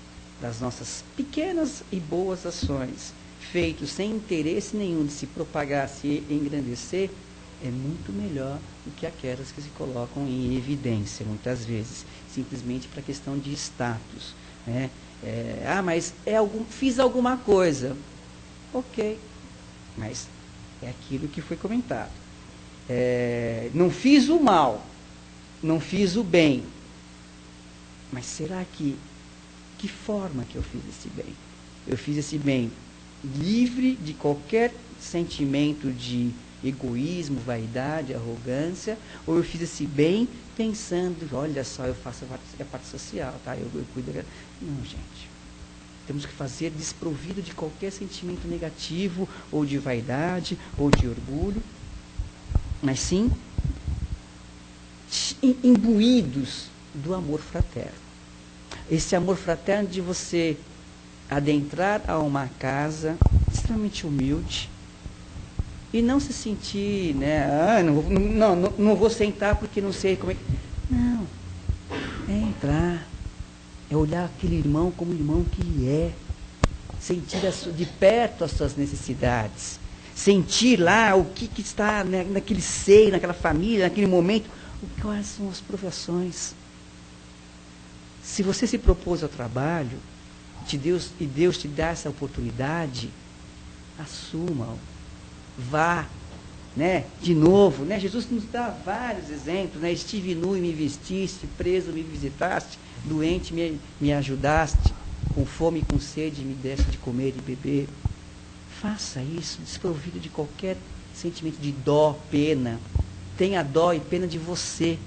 das nossas pequenas e boas ações, feitos sem interesse nenhum de se propagar, se engrandecer, é muito melhor do que aquelas que se colocam em evidência, muitas vezes, simplesmente para questão de status. Né? Mas fiz alguma coisa. Ok, mas é aquilo que foi comentado. Não fiz o mal, não fiz o bem. Mas será que forma que eu fiz esse bem? Eu fiz esse bem livre de qualquer sentimento de egoísmo, vaidade, arrogância, ou eu fiz esse bem pensando, olha só, eu faço a parte social, tá? Eu cuido. Não, gente. Temos que fazer desprovido de qualquer sentimento negativo, ou de vaidade, ou de orgulho, mas sim imbuídos do amor fraterno. Esse amor fraterno de você adentrar a uma casa extremamente humilde e não se sentir, né, não vou sentar porque não sei como é. Não, é entrar, é olhar aquele irmão como irmão que ele é, sentir de perto as suas necessidades, sentir lá o que está, né, naquele seio, naquela família, naquele momento, quais são as provações. Se você se propôs ao trabalho, e Deus te dá essa oportunidade, assuma-o, vá, né? De novo, né? Jesus nos dá vários exemplos, né? Estive nu e me vestiste, preso me visitaste, doente me ajudaste, com fome e com sede me deste de comer e beber. Faça isso, desprovido de qualquer sentimento de dó, pena. Tenha dó e pena de você.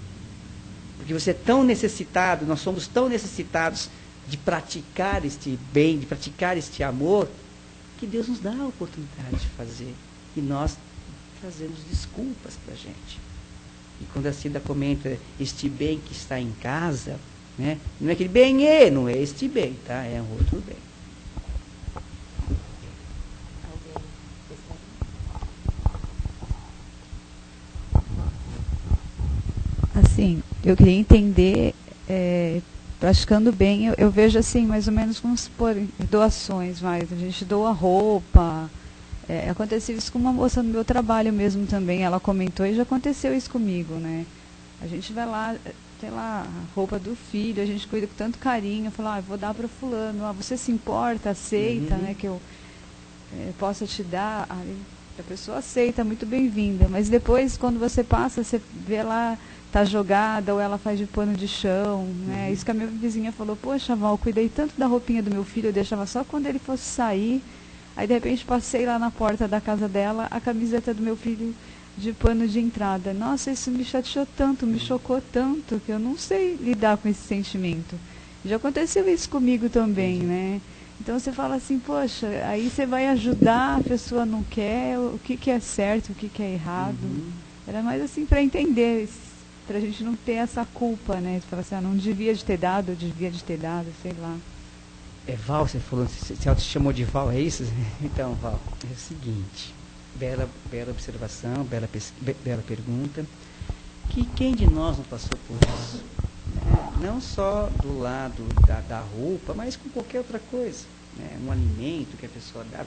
Porque você é tão necessitado, nós somos tão necessitados de praticar este bem, de praticar este amor, que Deus nos dá a oportunidade de fazer. E nós trazemos desculpas para a gente. E quando a Cida comenta este bem que está em casa, né, não é aquele bem, não é este bem, tá? É um outro bem. Assim, eu queria entender, praticando bem, eu vejo assim, mais ou menos como se por doações, mas a gente doa roupa. Aconteceu isso com uma moça no meu trabalho mesmo também, ela comentou e já aconteceu isso comigo, né? A gente vai lá, tem lá a roupa do filho, a gente cuida com tanto carinho, fala, eu vou dar para fulano, você se importa, aceita, né, que eu possa te dar, aí a pessoa aceita, muito bem-vinda, mas depois quando você passa, você vê lá, tá jogada, ou ela faz de pano de chão, né? Isso que a minha vizinha falou, poxa, Val, eu cuidei tanto da roupinha do meu filho, eu deixava só quando ele fosse sair, aí de repente passei lá na porta da casa dela, a camiseta do meu filho de pano de entrada. Nossa, isso me chateou tanto, me chocou tanto, que eu não sei lidar com esse sentimento. Já aconteceu isso comigo também, né? Então você fala assim, poxa, aí você vai ajudar, a pessoa não quer, o que é certo, o que é errado. Era mais assim para entender, para a gente não ter essa culpa, né? Você fala assim, não devia de ter dado, eu devia de ter dado, sei lá. Val, você falou, você te chamou de Val, é isso? Então, Val, é o seguinte, bela observação, bela pergunta, que quem de nós não passou por isso? Não só do lado da roupa, mas com qualquer outra coisa. Né? Um alimento que a pessoa dá,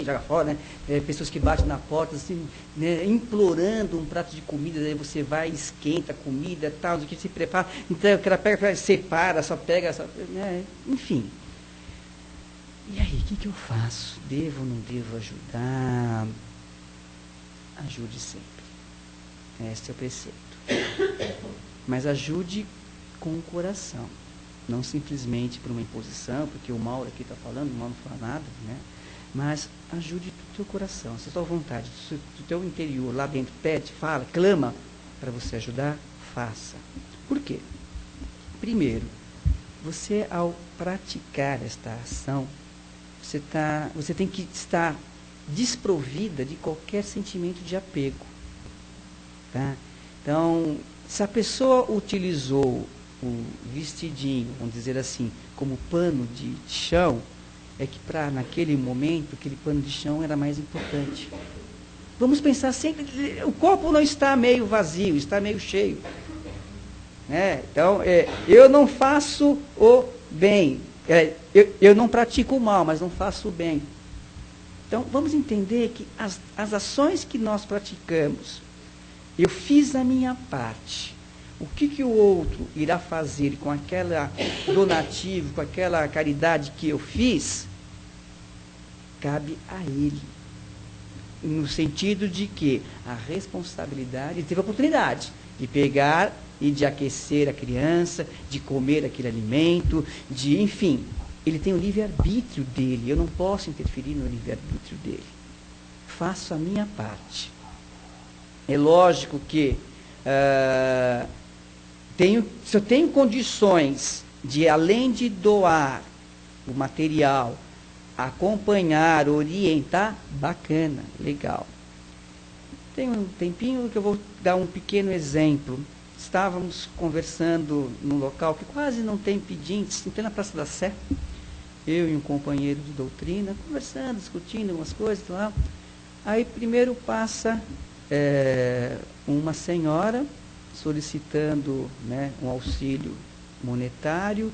joga fora, né? Pessoas que batem na porta, assim, né? Implorando um prato de comida, daí você vai, esquenta a comida, tal, do que se prepara, então o cara pega, separa, só pega, né? Enfim. E aí, o que eu faço? Devo ou não devo ajudar? Ajude sempre. Este é o preceito. Mas ajude com o coração, não simplesmente por uma imposição, porque o Mauro aqui está falando, o Mauro não fala nada, né? Mas ajude do teu coração, se a tua vontade, do teu interior, lá dentro, pede, fala, clama para você ajudar, faça. Por quê? Primeiro, você ao praticar esta ação, você tem que estar desprovida de qualquer sentimento de apego. Tá? Então, se a pessoa utilizou o vestidinho, vamos dizer assim, como pano de chão, é que naquele momento, aquele pano de chão era mais importante. Vamos pensar sempre, o copo não está meio vazio, está meio cheio. Né? Então, eu não faço o bem, eu não pratico o mal, mas não faço o bem. Então, vamos entender que as ações que nós praticamos, eu fiz a minha parte. O que o outro irá fazer com aquela donativo, com aquela caridade que eu fiz, cabe a ele. No sentido de que a responsabilidade, ele teve a oportunidade de pegar e de aquecer a criança, de comer aquele alimento, enfim, ele tem o livre-arbítrio dele, eu não posso interferir no livre-arbítrio dele. Faço a minha parte. É lógico que se eu tenho condições de, além de doar o material, acompanhar, orientar, bacana, legal. Tem um tempinho que eu vou dar um pequeno exemplo. Estávamos conversando num local que quase não tem pedintes, em plena Praça da Sé. Eu e um companheiro de doutrina, conversando, discutindo algumas coisas lá. Aí primeiro passa uma senhora solicitando, né, um auxílio monetário.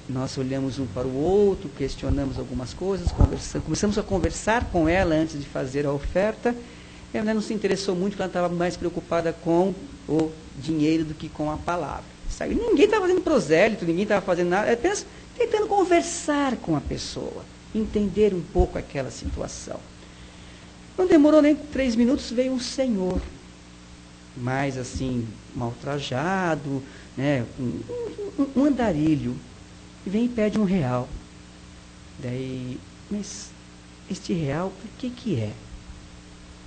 Nós olhamos um para o outro, questionamos algumas coisas, começamos a conversar com ela antes de fazer a oferta. Ela não se interessou muito, porque ela estava mais preocupada com o dinheiro do que com a palavra. Sabe? Ninguém estava fazendo prosélito, ninguém estava fazendo nada, apenas tentando conversar com a pessoa, entender um pouco aquela situação. Não demorou nem 3 minutos, veio um senhor, mais assim, maltrajado, né, um andarilho, e vem e pede R$1. Daí, mas este R$1, por que é?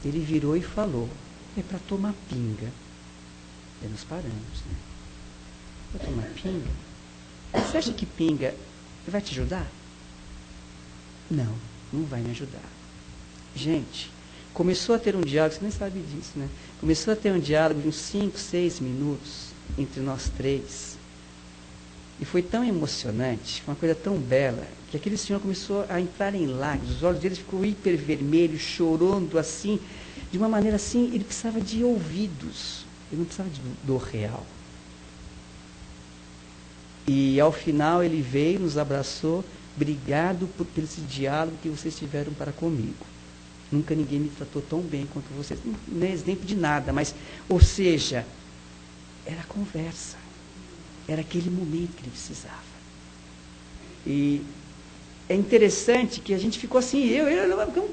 Ele virou e falou, é para tomar pinga. Daí nós paramos, né? Para tomar pinga? Você acha que pinga vai te ajudar? Não, não vai me ajudar. Gente, começou a ter um diálogo, você nem sabe disso, né? Começou a ter um diálogo de uns 5, 6 minutos entre nós três. E foi tão emocionante, uma coisa tão bela, que aquele senhor começou a entrar em lágrimas, os olhos dele ficou hiper vermelhos, chorando assim, de uma maneira assim, ele precisava de ouvidos, ele não precisava do real. E ao final ele veio, nos abraçou, obrigado por esse diálogo que vocês tiveram para comigo. Nunca ninguém me tratou tão bem quanto vocês. Não é exemplo de nada, mas, ou seja, era conversa. Era aquele momento que ele precisava. E é interessante que a gente ficou assim, eu fiquei um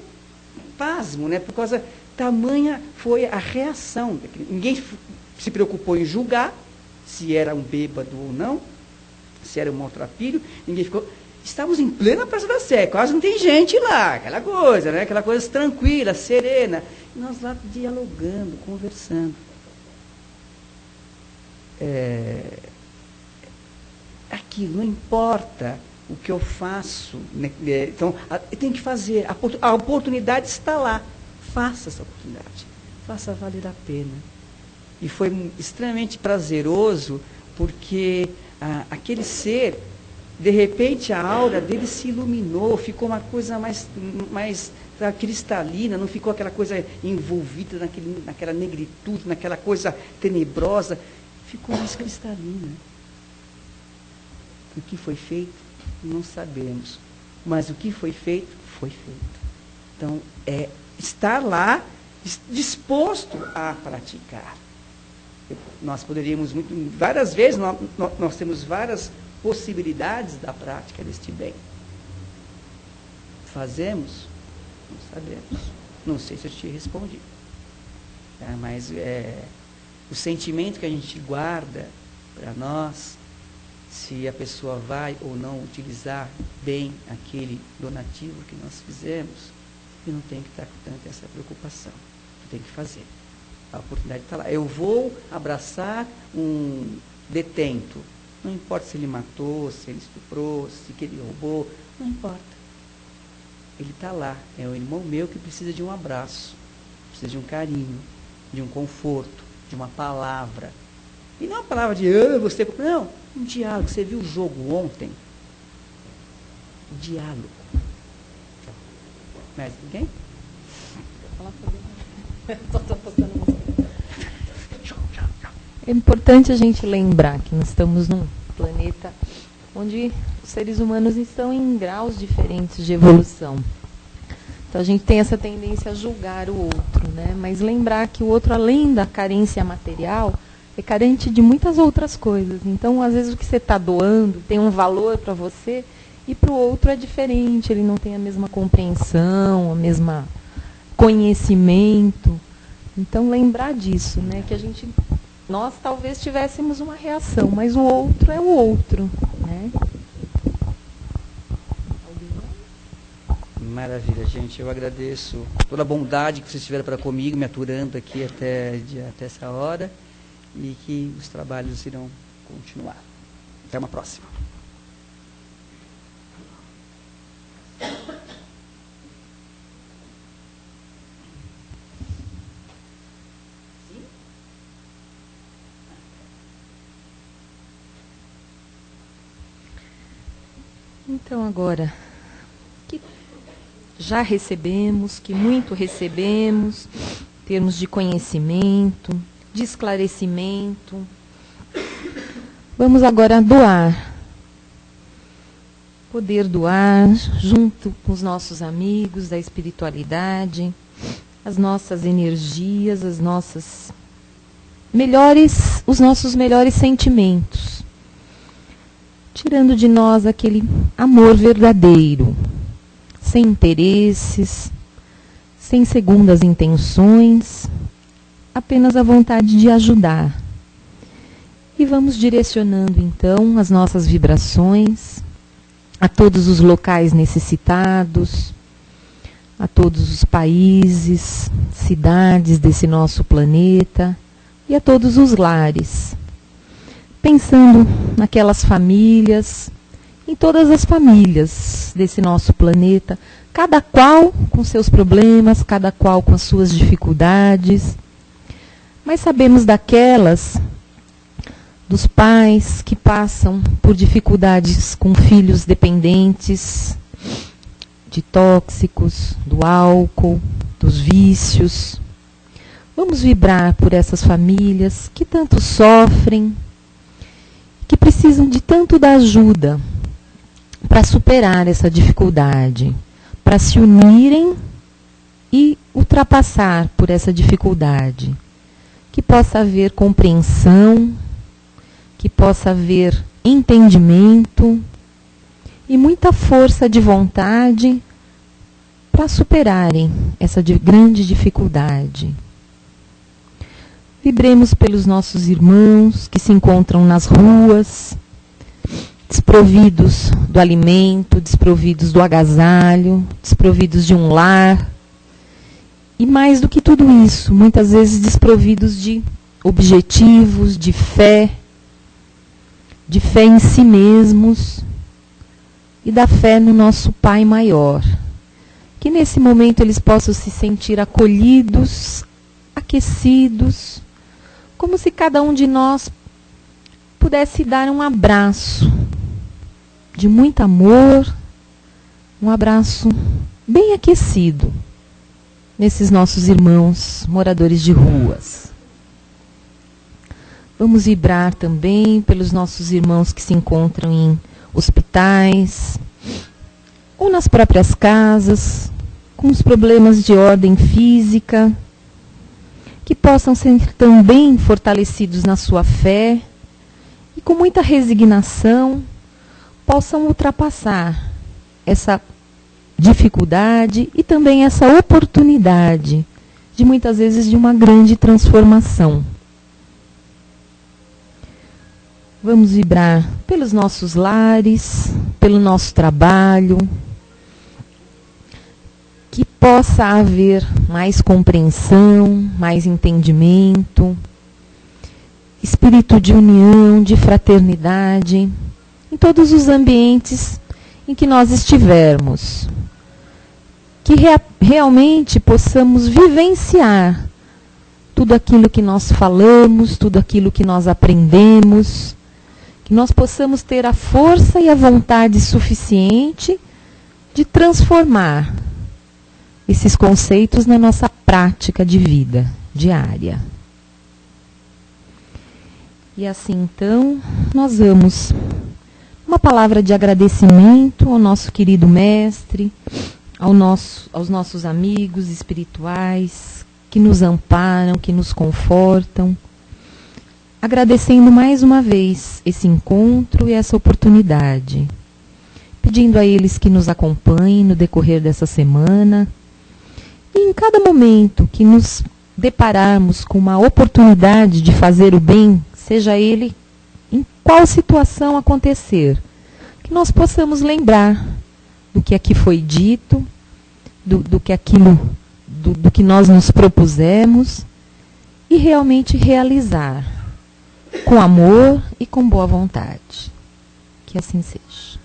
pasmo, né? Por causa, tamanha foi a reação. Ninguém se preocupou em julgar se era um bêbado ou não, se era um maltrapilho, ninguém ficou... Estávamos em plena Praça da Sé, quase não tem gente lá, aquela coisa, né? Aquela coisa tranquila, serena. E nós lá dialogando, conversando. Aquilo, não importa o que eu faço, né? Então, eu tenho que fazer, a oportunidade está lá, faça essa oportunidade, faça valer a pena. E foi extremamente prazeroso, porque aquele ser, de repente a aura dele se iluminou, ficou uma coisa mais cristalina, não ficou aquela coisa envolvida naquela negritude, naquela coisa tenebrosa, ficou mais cristalina. O que foi feito, não sabemos. Mas o que foi feito, foi feito. Então, estar lá, disposto a praticar. Nós poderíamos, várias vezes, nós temos várias possibilidades da prática deste bem. Fazemos? Não sabemos. Não sei se eu te respondi. Mas o sentimento que a gente guarda para nós, se a pessoa vai ou não utilizar bem aquele donativo que nós fizemos, e não tem que estar com tanta essa preocupação. Tem que fazer. A oportunidade está lá. Eu vou abraçar um detento. Não importa se ele matou, se ele estuprou, se ele roubou, não importa. Ele está lá. É um irmão meu que precisa de um abraço, precisa de um carinho, de um conforto, de uma palavra. E não uma palavra de você. Não, um diálogo. Você viu o jogo ontem? Diálogo. Mais ninguém? É importante a gente lembrar que nós estamos num planeta onde os seres humanos estão em graus diferentes de evolução. Então a gente tem essa tendência a julgar o outro, né? Mas lembrar que o outro, além da carência material, é carente de muitas outras coisas. Então, às vezes, o que você está doando tem um valor para você e para o outro é diferente. Ele não tem a mesma compreensão, a mesma conhecimento. Então, lembrar disso, né? Que nós talvez tivéssemos uma reação, mas o outro é o outro, né? Maravilha, gente. Eu agradeço toda a bondade que vocês tiveram para comigo, me aturando aqui até essa hora. e que os trabalhos irão continuar. Até uma próxima. Então, agora, que já recebemos, que muito recebemos, em termos de conhecimento, de esclarecimento, vamos agora doar. Poder doar, junto com os nossos amigos da espiritualidade, as nossas energias, os nossos melhores sentimentos, tirando de nós aquele amor verdadeiro, sem interesses, sem segundas intenções, apenas a vontade de ajudar. E vamos direcionando então as nossas vibrações a todos os locais necessitados, a todos os países, cidades desse nosso planeta e a todos os lares. Pensando naquelas famílias, em todas as famílias desse nosso planeta, cada qual com seus problemas, cada qual com as suas dificuldades. Mas sabemos daquelas dos pais que passam por dificuldades com filhos dependentes de tóxicos, do álcool, dos vícios. Vamos vibrar por essas famílias que tanto sofrem, que precisam de tanto da ajuda para superar essa dificuldade, para se unirem e ultrapassar por essa dificuldade. Que possa haver compreensão, que possa haver entendimento e muita força de vontade para superarem essa grande dificuldade. Vibremos pelos nossos irmãos que se encontram nas ruas, desprovidos do alimento, desprovidos do agasalho, desprovidos de um lar. E mais do que tudo isso, muitas vezes desprovidos de objetivos, de fé em si mesmos e da fé no nosso Pai maior. Que nesse momento eles possam se sentir acolhidos, aquecidos, como se cada um de nós pudesse dar um abraço de muito amor, um abraço bem aquecido nesses nossos irmãos moradores de ruas. Vamos vibrar também pelos nossos irmãos que se encontram em hospitais ou nas próprias casas, com os problemas de ordem física, que possam ser também fortalecidos na sua fé e com muita resignação possam ultrapassar essa dificuldade e também essa oportunidade de muitas vezes de uma grande transformação. Vamos vibrar pelos nossos lares, pelo nosso trabalho, que possa haver mais compreensão, mais entendimento, espírito de união, de fraternidade, em todos os ambientes em que nós estivermos. Que realmente possamos vivenciar tudo aquilo que nós falamos, tudo aquilo que nós aprendemos, que nós possamos ter a força e a vontade suficiente de transformar esses conceitos na nossa prática de vida diária. E assim, então, nós vamos uma palavra de agradecimento ao nosso querido mestre, aos nossos amigos espirituais que nos amparam, que nos confortam, agradecendo mais uma vez esse encontro e essa oportunidade, pedindo a eles que nos acompanhem no decorrer dessa semana. E em cada momento que nos depararmos com uma oportunidade de fazer o bem, seja ele em qual situação acontecer, que nós possamos lembrar do que aqui foi dito, do que nós nos propusemos e realmente realizar. com amor e com boa vontade. Que assim seja.